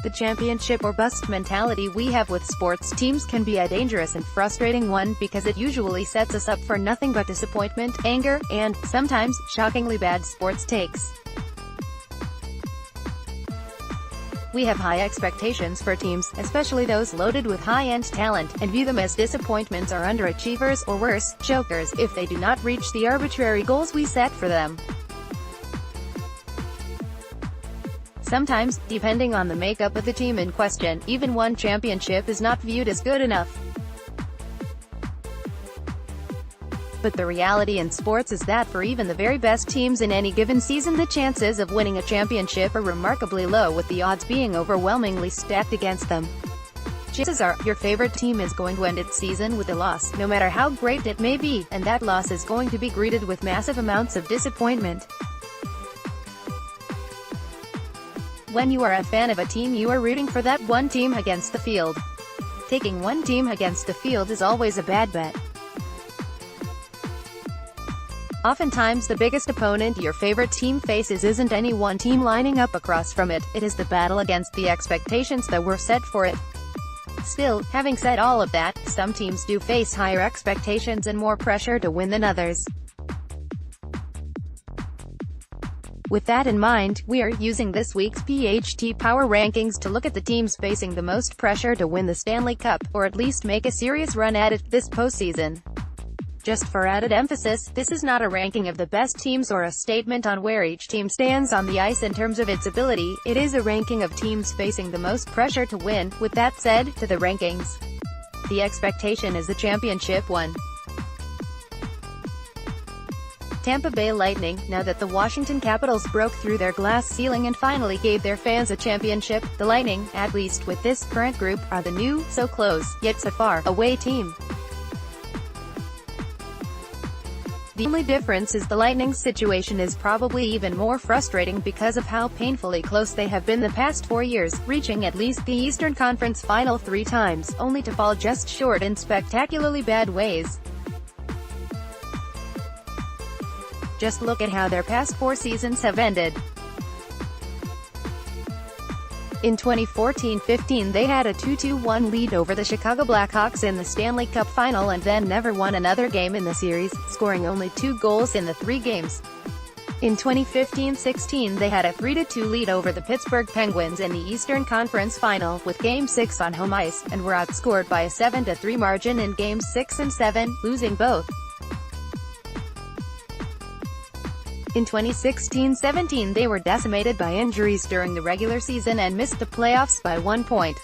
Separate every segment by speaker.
Speaker 1: The championship or bust mentality we have with sports teams can be a dangerous and frustrating one because it usually sets us up for nothing but disappointment, anger, and, sometimes, shockingly bad sports takes. We have high expectations for teams, especially those loaded with high-end talent, and view them as disappointments or underachievers, or worse, chokers, if they do not reach the arbitrary goals we set for them. Sometimes, depending on the makeup of the team in question, even one championship is not viewed as good enough. But the reality in sports is that for even the very best teams in any given season, the chances of winning a championship are remarkably low, with the odds being overwhelmingly stacked against them. Chances are, your favorite team is going to end its season with a loss, no matter how great it may be, and that loss is going to be greeted with massive amounts of disappointment. When you are a fan of a team, you are rooting for that one team against the field. Taking one team against the field is always a bad bet. Oftentimes the biggest opponent your favorite team faces isn't any one team lining up across from it, it is the battle against the expectations that were set for it. Still, having said all of that, some teams do face higher expectations and more pressure to win than others. With that in mind, we are using this week's PHT Power Rankings to look at the teams facing the most pressure to win the Stanley Cup, or at least make a serious run at it, this postseason. Just for added emphasis, this is not a ranking of the best teams or a statement on where each team stands on the ice in terms of its ability, it is a ranking of teams facing the most pressure to win. With that said, to the rankings. The expectation is the championship one. Tampa Bay Lightning. Now that the Washington Capitals broke through their glass ceiling and finally gave their fans a championship, the Lightning, at least with this current group, are the new, so close, yet so far away team. The only difference is the Lightning's situation is probably even more frustrating because of how painfully close they have been the past 4 years, reaching at least the Eastern Conference Final 3 times, only to fall just short in spectacularly bad ways. Just look at how their past 4 seasons have ended. In 2014-15 they had a 2-1 lead over the Chicago Blackhawks in the Stanley Cup Final and then never won another game in the series, scoring only 2 goals in the 3 games. In 2015-16 they had a 3-2 lead over the Pittsburgh Penguins in the Eastern Conference Final, with Game 6 on home ice, and were outscored by a 7-3 margin in Games 6 and 7, losing both. In 2016-17 they were decimated by injuries during the regular season and missed the playoffs by 1 point.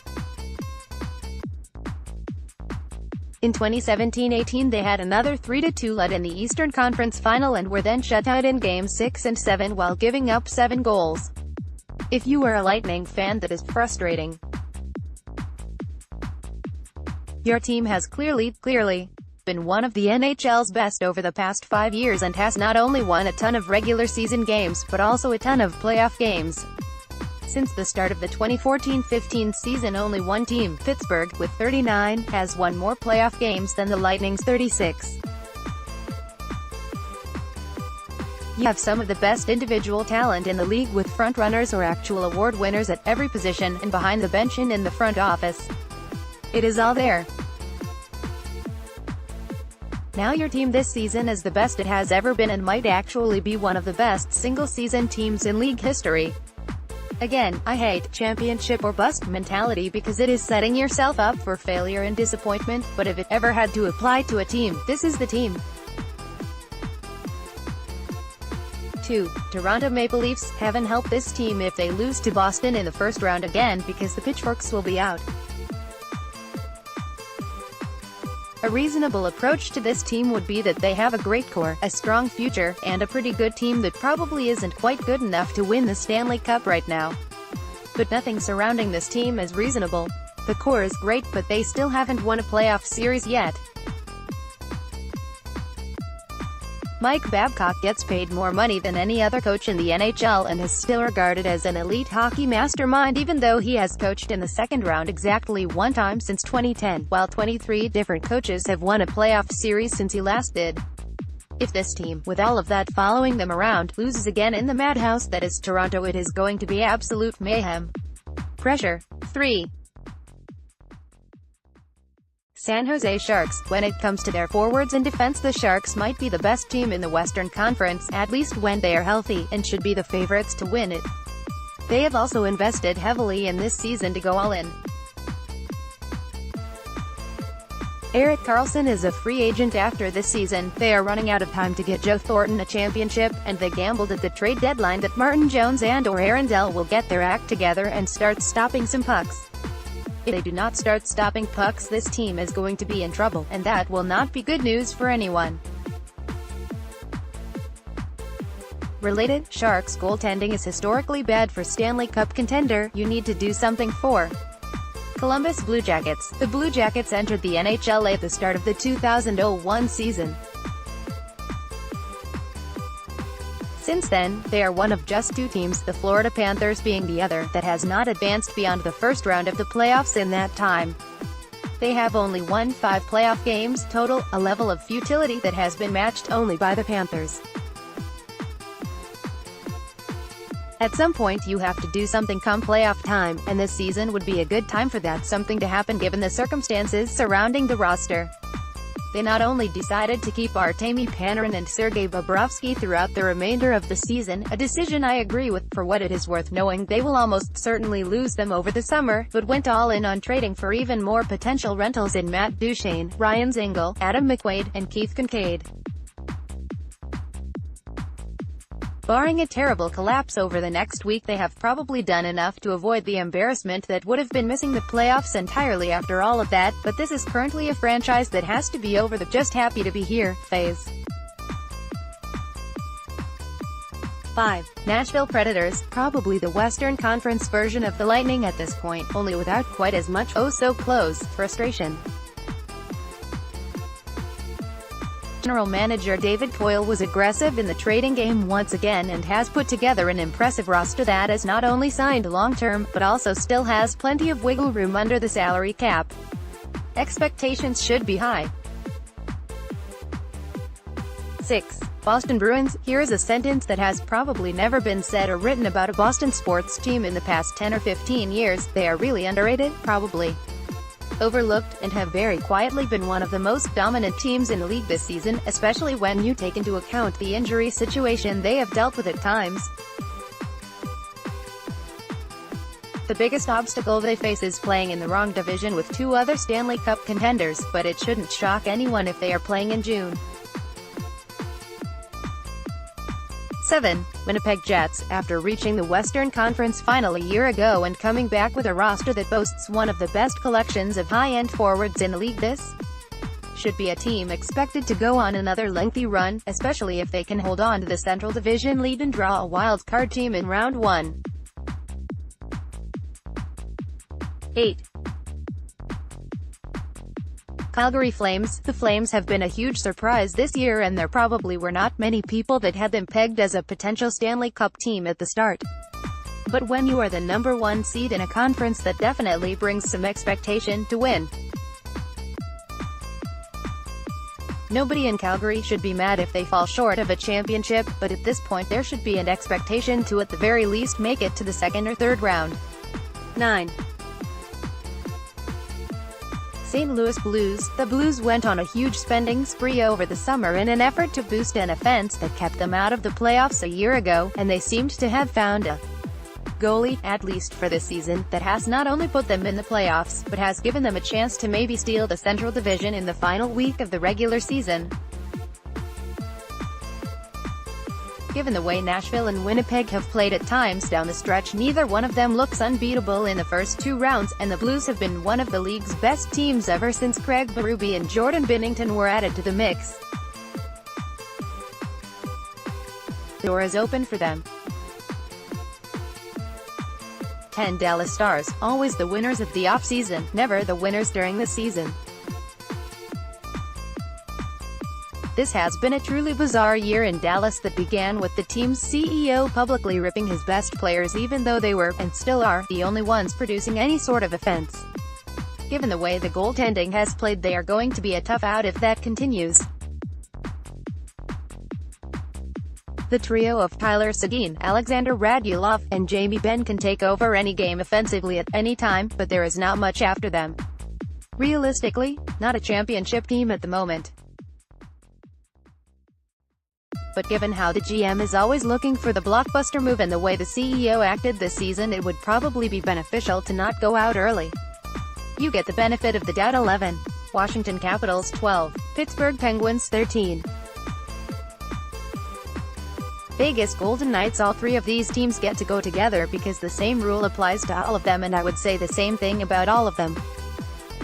Speaker 1: In 2017-18 they had another 3-2 lead in the Eastern Conference Final and were then shut out in Games 6 and 7 while giving up 7 goals. If you are a Lightning fan, that is frustrating. Your team has clearly been one of the NHL's best over the past 5 years and has not only won a ton of regular season games, but also a ton of playoff games. Since the start of the 2014-15 season, only one team, Pittsburgh, with 39, has won more playoff games than the Lightning's 36. You have some of the best individual talent in the league, with frontrunners or actual award winners at every position, and behind the bench and in the front office. It is all there. Now your team this season is the best it has ever been and might actually be one of the best single-season teams in league history. Again, I hate championship or bust mentality because it is setting yourself up for failure and disappointment, but if it ever had to apply to a team, this is the team. 2. Toronto Maple Leafs. Heaven help this team if they lose to Boston in the first round again, because the pitchforks will be out. A reasonable approach to this team would be that they have a great core, a strong future, and a pretty good team that probably isn't quite good enough to win the Stanley Cup right now. But nothing surrounding this team is reasonable. The core is great, but they still haven't won a playoff series yet. Mike Babcock gets paid more money than any other coach in the NHL and is still regarded as an elite hockey mastermind, even though he has coached in the second round exactly 1 time since 2010, while 23 different coaches have won a playoff series since he last did. If this team, with all of that following them around, loses again in the madhouse that is Toronto, it is going to be absolute mayhem. Pressure. 3. San Jose Sharks. When it comes to their forwards and defense, the Sharks might be the best team in the Western Conference, at least when they are healthy, and should be the favorites to win it. They have also invested heavily in this season to go all in. Erik Karlsson is a free agent after this season. They are running out of time to get Joe Thornton a championship, and they gambled at the trade deadline that Martin Jones and/or Arundel will get their act together and start stopping some pucks. If they do not start stopping pucks, this team is going to be in trouble, and that will not be good news for anyone. Related, Sharks goaltending is historically bad for Stanley Cup contender. You need to do something for Columbus Blue Jackets. The Blue Jackets entered the NHL at the start of the 2001 season. Since then, they are one of just two teams, the Florida Panthers being the other, that has not advanced beyond the first round of the playoffs in that time. They have only won 5 playoff games total, a level of futility that has been matched only by the Panthers. At some point you have to do something come playoff time, and this season would be a good time for that something to happen given the circumstances surrounding the roster. They not only decided to keep Artemi Panarin and Sergei Bobrovsky throughout the remainder of the season, a decision I agree with, for what it is worth, knowing they will almost certainly lose them over the summer, but went all in on trading for even more potential rentals in Matt Duchene, Ryan Zingle, Adam McQuaid, and Keith Kincaid. Barring a terrible collapse over the next week, they have probably done enough to avoid the embarrassment that would have been missing the playoffs entirely after all of that, but this is currently a franchise that has to be over the just happy to be here phase. 5. Nashville Predators, probably the Western Conference version of the Lightning at this point, only without quite as much oh-so-close frustration. General manager David Poile was aggressive in the trading game once again and has put together an impressive roster that is not only signed long-term, but also still has plenty of wiggle room under the salary cap. Expectations should be high. 6. Boston Bruins. Here is a sentence that has probably never been said or written about a Boston sports team in the past 10 or 15 years. They are really underrated, probably overlooked, and have very quietly been one of the most dominant teams in the league this season, especially when you take into account the injury situation they have dealt with at times. The biggest obstacle they face is playing in the wrong division with 2 other Stanley Cup contenders, but it shouldn't shock anyone if they are playing in June. 7. Winnipeg Jets. After reaching the Western Conference final a year ago and coming back with a roster that boasts one of the best collections of high-end forwards in the league, this should be a team expected to go on another lengthy run, especially if they can hold on to the Central Division lead and draw a wild-card team in Round 1. 8. Calgary Flames. The Flames have been a huge surprise this year, and there probably were not many people that had them pegged as a potential Stanley Cup team at the start. But when you are the number 1 seed in a conference, that definitely brings some expectation to win. Nobody in Calgary should be mad if they fall short of a championship, but at this point there should be an expectation to at the very least make it to the second or third round. 9. St. Louis Blues. The Blues went on a huge spending spree over the summer in an effort to boost an offense that kept them out of the playoffs a year ago, and they seemed to have found a goalie, at least for this season, that has not only put them in the playoffs, but has given them a chance to maybe steal the Central Division in the final week of the regular season. Given the way Nashville and Winnipeg have played at times down the stretch, neither one of them looks unbeatable in the first 2 rounds, and the Blues have been one of the league's best teams ever since Craig Berube and Jordan Binnington were added to the mix. The door is open for them. 10. Dallas Stars. Always the winners of the off-season, never the winners during the season. This has been a truly bizarre year in Dallas that began with the team's CEO publicly ripping his best players even though they were, and still are, the only ones producing any sort of offense. Given the way the goaltending has played, they are going to be a tough out if that continues. The trio of Tyler Seguin, Alexander Radulov, and Jamie Benn can take over any game offensively at any time, but there is not much after them. Realistically, not a championship team at the moment. But given how the GM is always looking for the blockbuster move and the way the CEO acted this season, it would probably be beneficial to not go out early. You get the benefit of the doubt. 11. Washington Capitals 12. Pittsburgh Penguins 13. Vegas Golden Knights. All three of these teams get to go together because the same rule applies to all of them, and I would say the same thing about all of them.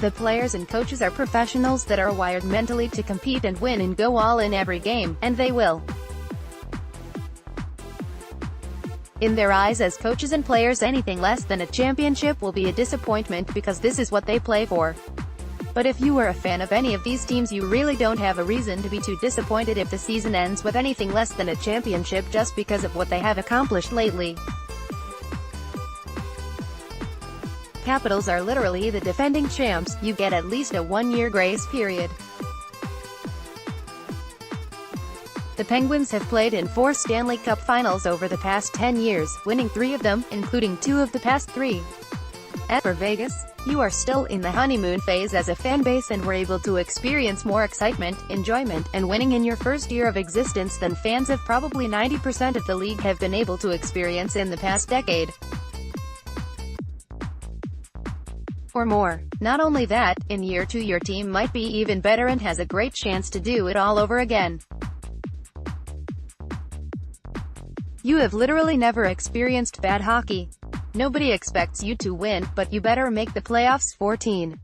Speaker 1: The players and coaches are professionals that are wired mentally to compete and win and go all in every game, and they will. In their eyes as coaches and players, anything less than a championship will be a disappointment because this is what they play for. But if you are a fan of any of these teams, you really don't have a reason to be too disappointed if the season ends with anything less than a championship just because of what they have accomplished lately. Capitals are literally the defending champs. You get at least a one-year grace period. The Penguins have played in 4 Stanley Cup Finals over the past 10 years, winning 3 of them, including 2 of the past 3. As for Vegas, you are still in the honeymoon phase as a fan base and were able to experience more excitement, enjoyment, and winning in your first year of existence than fans of probably 90% of the league have been able to experience in the past decade. Or more. Not only that, in year 2 your team might be even better and has a great chance to do it all over again. You have literally never experienced bad hockey. Nobody expects you to win, but you better make the playoffs. 14.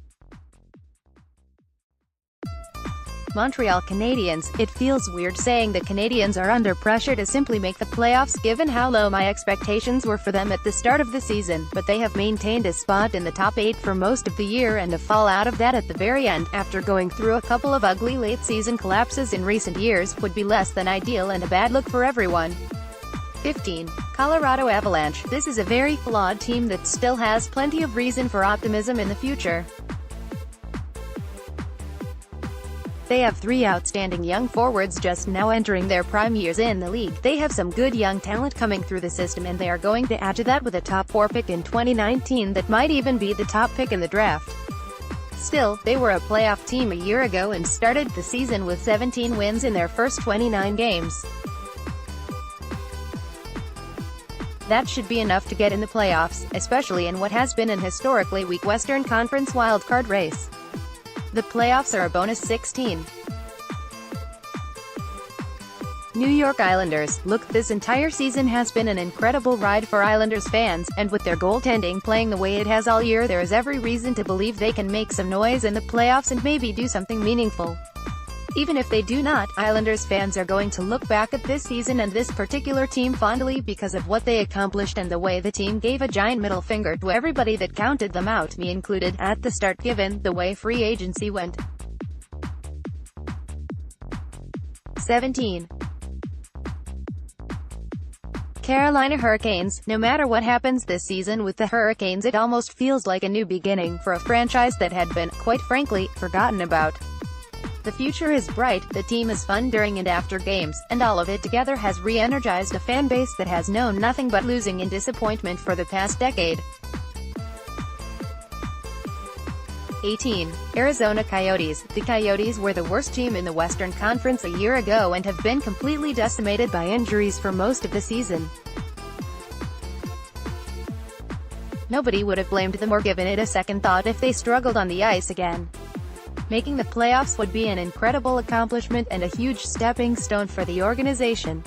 Speaker 1: Montreal Canadiens. It feels weird saying the Canadiens are under pressure to simply make the playoffs given how low my expectations were for them at the start of the season, but they have maintained a spot in the top 8 for most of the year, and a fall out of that at the very end, after going through a couple of ugly late-season collapses in recent years, would be less than ideal and a bad look for everyone. 15. Colorado Avalanche. This is a very flawed team that still has plenty of reason for optimism in the future. They have 3 outstanding young forwards just now entering their prime years in the league. They have some good young talent coming through the system, and they are going to add to that with a top 4 pick in 2019 that might even be the top pick in the draft. Still, they were a playoff team a year ago and started the season with 17 wins in their first 29 games. That should be enough to get in the playoffs, especially in what has been an historically weak Western Conference wildcard race. The playoffs are a bonus. 16. New York Islanders. Look, this entire season has been an incredible ride for Islanders fans, and with their goaltending playing the way it has all year, there is every reason to believe they can make some noise in the playoffs and maybe do something meaningful. Even if they do not, Islanders fans are going to look back at this season and this particular team fondly because of what they accomplished and the way the team gave a giant middle finger to everybody that counted them out, me included, at the start given the way free agency went. 17. Carolina Hurricanes. No matter what happens this season with the Hurricanes, it almost feels like a new beginning for a franchise that had been, quite frankly, forgotten about. The future is bright, the team is fun during and after games, and all of it together has re-energized a fan base that has known nothing but losing and disappointment for the past decade. 18. Arizona Coyotes. The Coyotes were the worst team in the Western Conference a year ago and have been completely decimated by injuries for most of the season. Nobody would have blamed them or given it a second thought if they struggled on the ice again. Making the playoffs would be an incredible accomplishment and a huge stepping stone for the organization.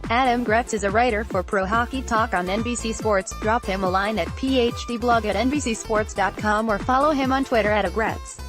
Speaker 1: Adam Gretz is a writer for Pro Hockey Talk on NBC Sports. Drop him a line at PhDblog@NBCSports.com or follow him on Twitter @Gretz.